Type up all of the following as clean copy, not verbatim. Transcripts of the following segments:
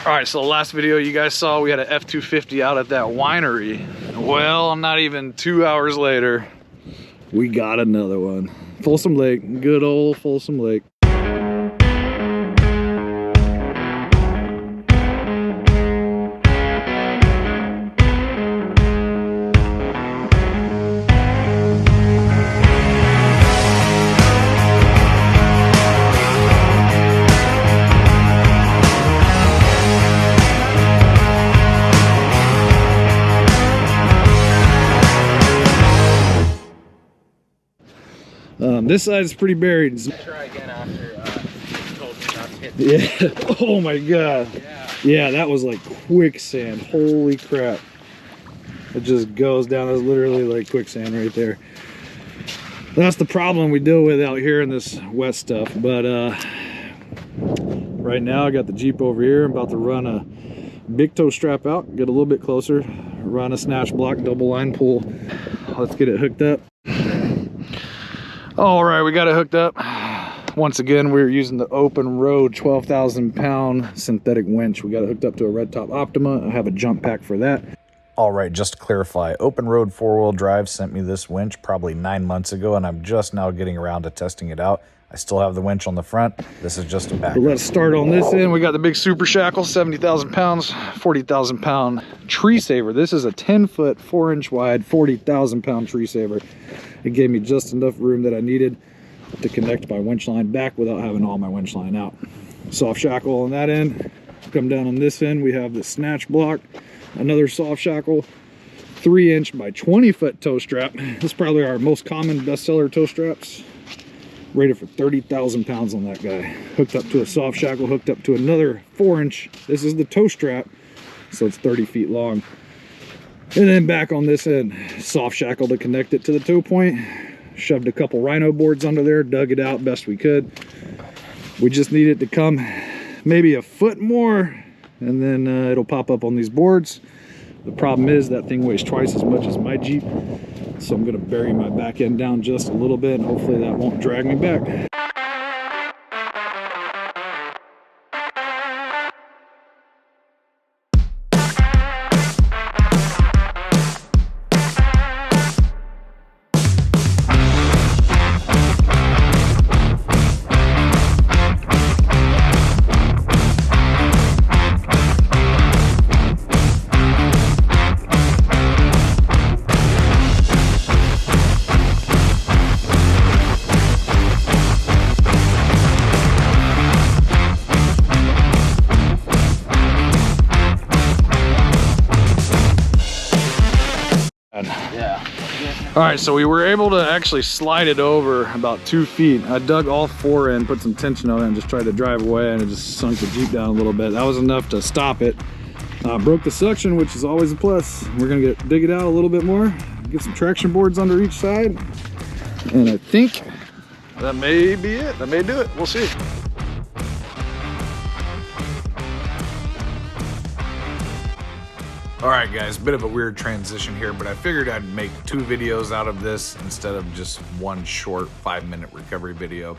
All right, so the last video you guys saw, we had an F-250 out at that winery. Well, not even 2 hours later, we got another one. Folsom Lake, good old Folsom Lake. This side is pretty buried. Try again after you told me not to hit. Yeah. Oh my god. Yeah, that was like quicksand. Holy crap. It just goes down. That's literally like quicksand right there. That's the problem we deal with out here in this wet stuff. But right now I got the Jeep over here. I'm about to run a big toe strap out, get a little bit closer, run a snatch block double line pull. Let's get it hooked up. All right, we got it hooked up. Once again, we're using the Open Road 12,000 pound synthetic winch. We got it hooked up to a Red Top Optima. I have a jump pack for that. All right, just to clarify, Open Road 4-wheel drive sent me this winch probably 9 months ago, and I'm just now getting around to testing it out. I still have the winch on the front. This is just a back. Let's start on this end. We got the big Super Shackle, 70,000 pounds, 40,000 pound tree saver. This is a 10-foot, 4-inch wide, 40,000 pound tree saver. It gave me just enough room that I needed to connect my winch line back without having all my winch line out. Soft shackle on that end. Come down on this end, we have the snatch block, another soft shackle, 3-inch by 20-foot toe strap. This is probably our most common bestseller toe straps. Rated for 30,000 pounds on that guy. Hooked up to a soft shackle, hooked up to another 4-inch. This is the toe strap, so it's 30 feet long. And then back on this end, soft shackle to connect it to the toe point. Shoved a couple Rhino boards under there, dug it out best we could. We just need it to come maybe a foot more, and then it'll pop up on these boards. The problem is that thing weighs twice as much as my Jeep, so I'm gonna bury my back end down just a little bit, and hopefully that won't drag me back. All right, so we were able to actually slide it over about 2 feet. I dug all 4 in, put some tension on it, and just tried to drive away, and it just sunk the Jeep down a little bit. That was enough to stop it. Broke the suction, which is always a plus. We're gonna dig it out a little bit more, get some traction boards under each side, and I think that may be it. That may do it. We'll see. All right, guys, bit of a weird transition here, but I figured I'd make 2 videos out of this instead of just one short 5-minute recovery video.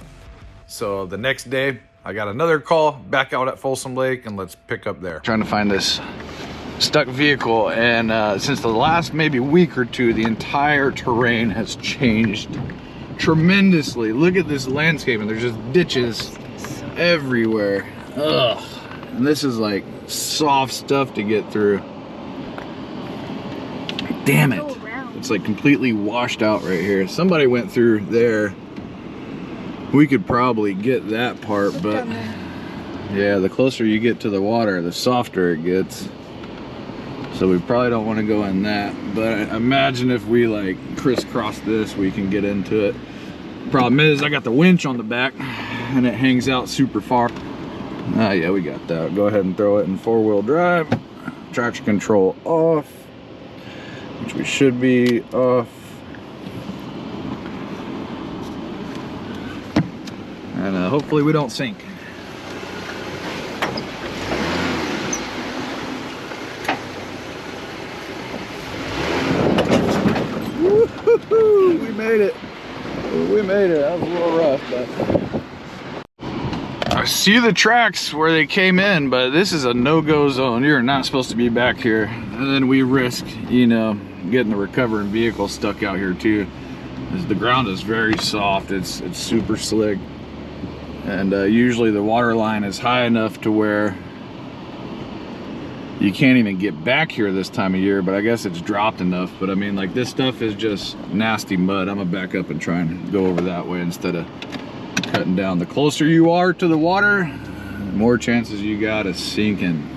So the next day, I got another call back out at Folsom Lake, and let's pick up there. Trying to find this stuck vehicle, and since the last maybe week or two, the entire terrain has changed tremendously. Look at this landscape, and there's just ditches everywhere. Ugh. And this is like soft stuff to get through. Damn it. It's like completely washed out right here. Somebody went through there. We could probably get that part, but yeah, the closer you get to the water, the softer it gets. So we probably don't want to go in that, but imagine if we like crisscross this, we can get into it. Problem is I got the winch on the back and it hangs out super far. Yeah, we got that. Go ahead and throw it in 4-wheel drive. Traction control off, which we should be off. And hopefully we don't sink. Woo-hoo-hoo, we made it. We made it. That was a little rough, but I see the tracks where they came in, but this is a no-go zone. You're not supposed to be back here. And then we risk, you know, getting the recovering vehicle stuck out here too. The ground is very soft. It's super slick, and usually the water line is high enough to where you can't even get back here this time of year, but I guess it's dropped enough. But I mean, like, this stuff is just nasty mud. I'm gonna back up and try and go over that way instead of cutting down. The closer you are to the water, the more chances you got of sinking.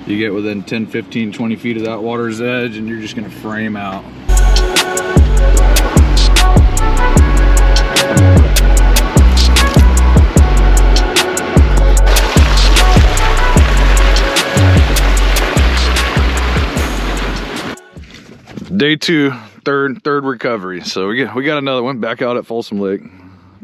You get within 10, 15, 20 feet of that water's edge and you're just gonna frame out. Day two, third recovery. So we got another one back out at Folsom Lake.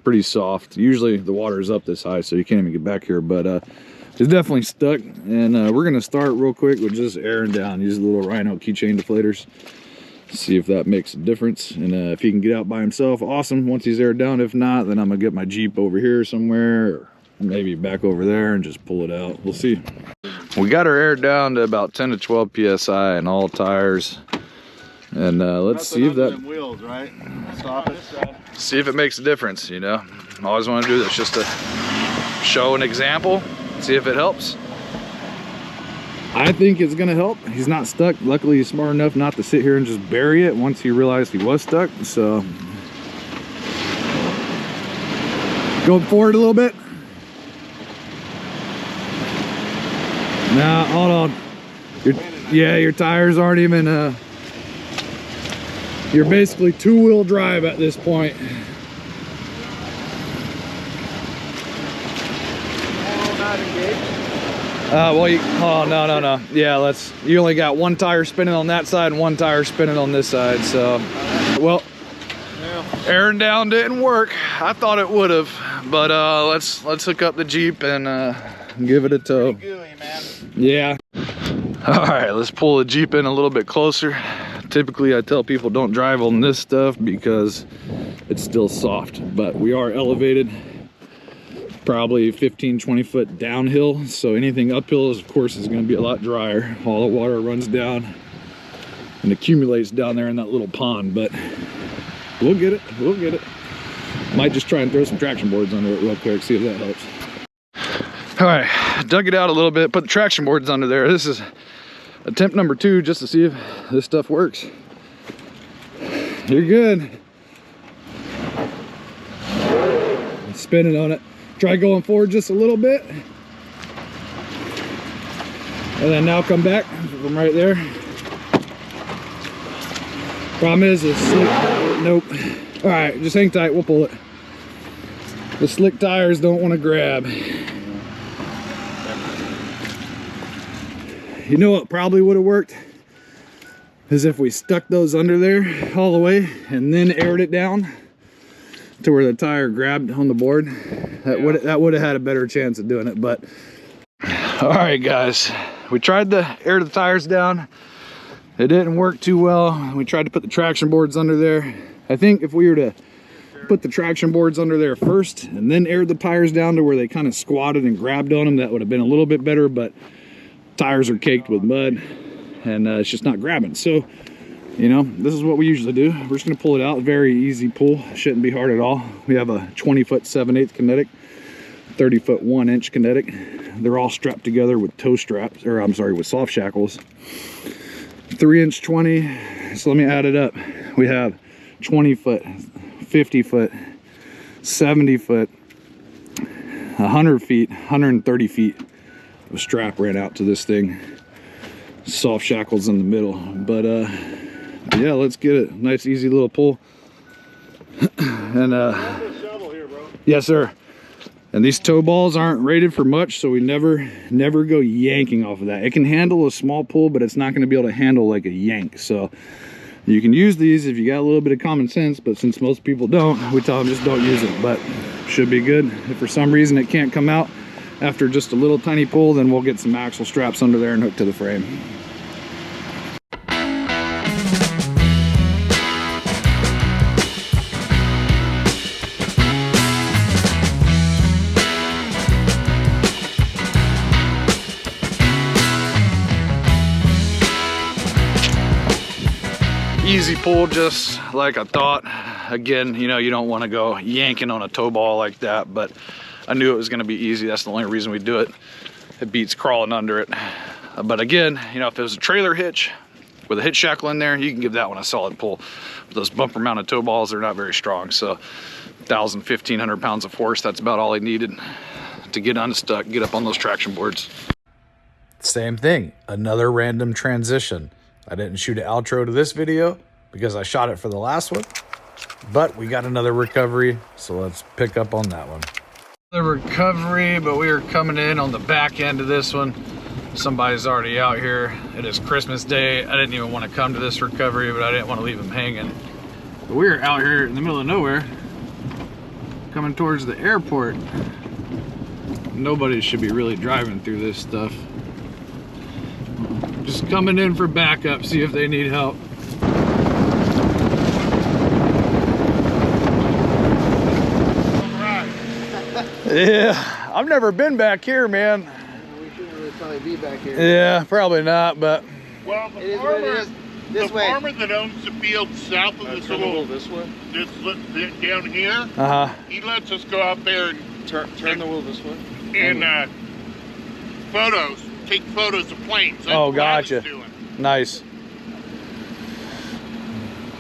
Pretty soft. Usually the water is up this high, so you can't even get back here, but it's definitely stuck. And we're gonna start real quick with just airing down. Use the little Rhino keychain deflators. See if that makes a difference. And if he can get out by himself, awesome. Once he's aired down, if not, then I'm gonna get my Jeep over here somewhere, or maybe back over there and just pull it out. We'll see. We got her aired down to about 10 to 12 psi and all tires. And let's see if that wheels, right? Stop it. See if it makes a difference. You know, I always want to do this just to show an example, see if it helps. I think it's gonna help. He's not stuck. Luckily, he's smart enough not to sit here and just bury it once he realized he was stuck. So going forward a little bit. Now hold on. Your tires aren't even you're basically two-wheel drive at this point. No. Yeah, you only got one tire spinning on that side and one tire spinning on this side. So, well, airing down didn't work. I thought it would have, but let's hook up the Jeep and give it a tow. Pretty gooey, man. Yeah. All right, let's pull the Jeep in a little bit closer. Typically I tell people don't drive on this stuff because it's still soft, but we are elevated probably 15-20 foot downhill, so anything uphill is, of course, is going to be a lot drier. All the water runs down and accumulates down there in that little pond, but we'll get it. Might just try and throw some traction boards under it real quick, see if that helps. All right, dug it out a little bit, put the traction boards under there. This is attempt number 2, just to see if this stuff works. You're good. Spinning on it. Try going forward just a little bit. And then now come back from right there. Problem is it's slick. Nope. All right, just hang tight, we'll pull it. The slick tires don't want to grab. You know what probably would have worked is if we stuck those under there all the way and then aired it down to where the tire grabbed on the board. That would have had a better chance of doing it. But all right, guys, we tried to air the tires down. It didn't work too well. We tried to put the traction boards under there. I think if we were to put the traction boards under there first and then aired the tires down to where they kind of squatted and grabbed on them, that would have been a little bit better, but tires are caked with mud and it's just not grabbing. So, you know, this is what we usually do. We're just gonna pull it out. Very easy pull, shouldn't be hard at all. We have a 20-foot 7/8 kinetic, 30-foot 1-inch kinetic. They're all strapped together with tow straps, or I'm sorry, with soft shackles. 3-inch 20, so let me add it up. We have 20-foot, 50-foot, 70-foot, 100 feet, 130 feet of strap ran out to this thing. Soft shackles in the middle, but yeah, let's get it. Nice easy little pull. And Shovel here, bro. yes sir. And these tow balls aren't rated for much, so we never go yanking off of that. It can handle a small pull, but it's not going to be able to handle like a yank. So you can use these if you got a little bit of common sense, but since most people don't, we tell them just don't use it. But should be good. If for some reason it can't come out after just a little tiny pull, then we'll get some axle straps under there and hook to the frame. easy pull, just like I thought. Again, you know, you don't want to go yanking on a tow ball like that, but I knew it was going to be easy. That's the only reason we do it. It beats crawling under it. But again, you know, if it was a trailer hitch with a hitch shackle in there, you can give that one a solid pull. But those bumper mounted tow balls, they're not very strong. So 1,000, 1,500 pounds of force, that's about all I needed to get unstuck, get up on those traction boards. Same thing, another random transition. I didn't shoot an outro to this video because I shot it for the last one, but we got another recovery, so let's pick up on that one. The recovery, but we are coming in on the back end of this one. Somebody's already out here. It is Christmas Day. I didn't even want to come to this recovery, but I didn't want to leave them hanging. But we're out here in the middle of nowhere, coming towards the airport. Nobody should be really driving through this stuff. Just coming in for backup, see if they need help. Yeah, I've never been back here, man. We shouldn't really probably be back here. Yeah, probably not, but Well, It is what it is. This way. farmer that owns the field south of this little, this way. down here, he lets us go out there and Turn the wheel this way. and take photos of planes. That's Oh, what I was gotcha. doing. nice.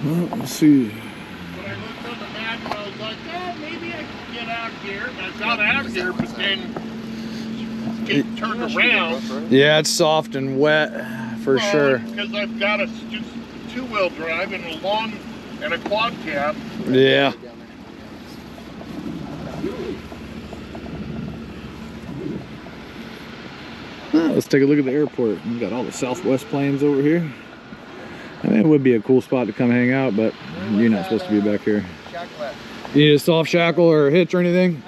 Well, let's see. When I looked on the map, I was like, oh, maybe I can get out here. And I got out here, but then get turned around. Yeah, it's soft and wet for sure. Because I've got a two-wheel drive and a long and a quad cab. Yeah. Let's take a look at the airport. We've got all the Southwest planes over here. I mean, it would be a cool spot to come hang out, but you're not supposed to be back here. You need a soft shackle or a hitch or anything?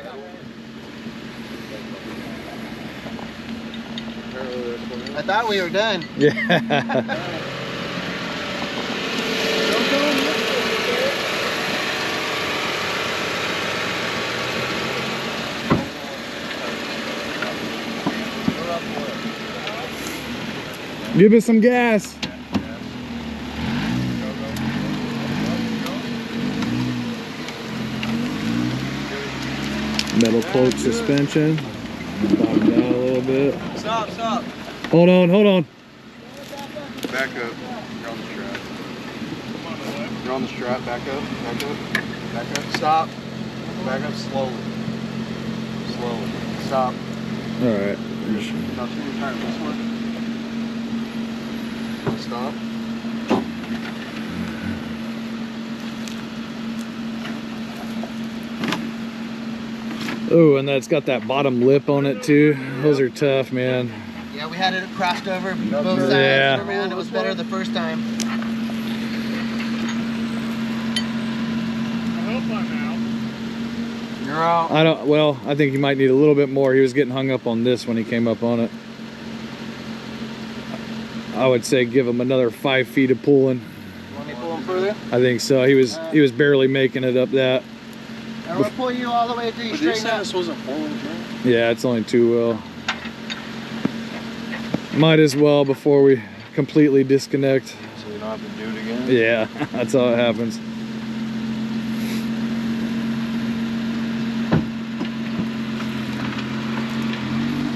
I thought we were done. Yeah. Give it some gas. Metal cloak suspension. Bottom down a little bit. Stop, stop. Hold on, hold on. Back up. You're on the strap. You're on the strap. Back up. Back up. Back up. Stop. Back up slowly. Slowly. Stop. All right. Now turn your tire this way. Stop. Oh, and that's got that bottom lip on it too. Those are tough, man. Yeah, we had it crossed over both sides Yeah. and around. It was better the first time. I hope I'm out. You're out. I think he might need a little bit more. He was getting hung up on this when he came up on it. I would say give him another 5 feet of pulling. Want me to pull him further? I think so. He was barely making it up that. And we'll pull you all the way till you straighten up. This wasn't four-wheel drive? Yeah, it's only 2-wheel. Might as well before we completely disconnect. So you don't have to do it again? Yeah, that's how it happens.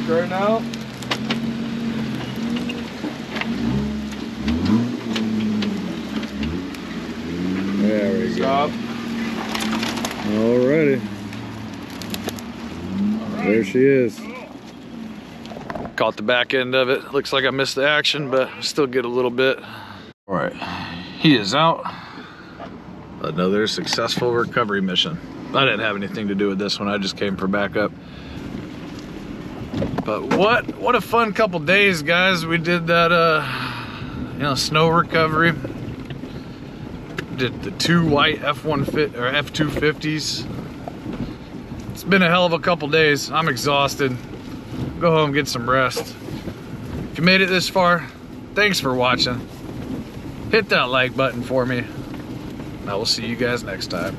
Straighten out. There we go. Stop. Alrighty. There she is. Caught the back end of it. Looks like I missed the action, but still get a little bit. All right, he is out. Another successful recovery mission. I didn't have anything to do with this one. I just came for backup. But what a fun couple days, guys. We did that, snow recovery. Did the 2 white F250s. It's been a hell of a couple days. I'm exhausted. Go home, get some rest. If you made it this far, thanks for watching. Hit that like button for me. I will see you guys next time.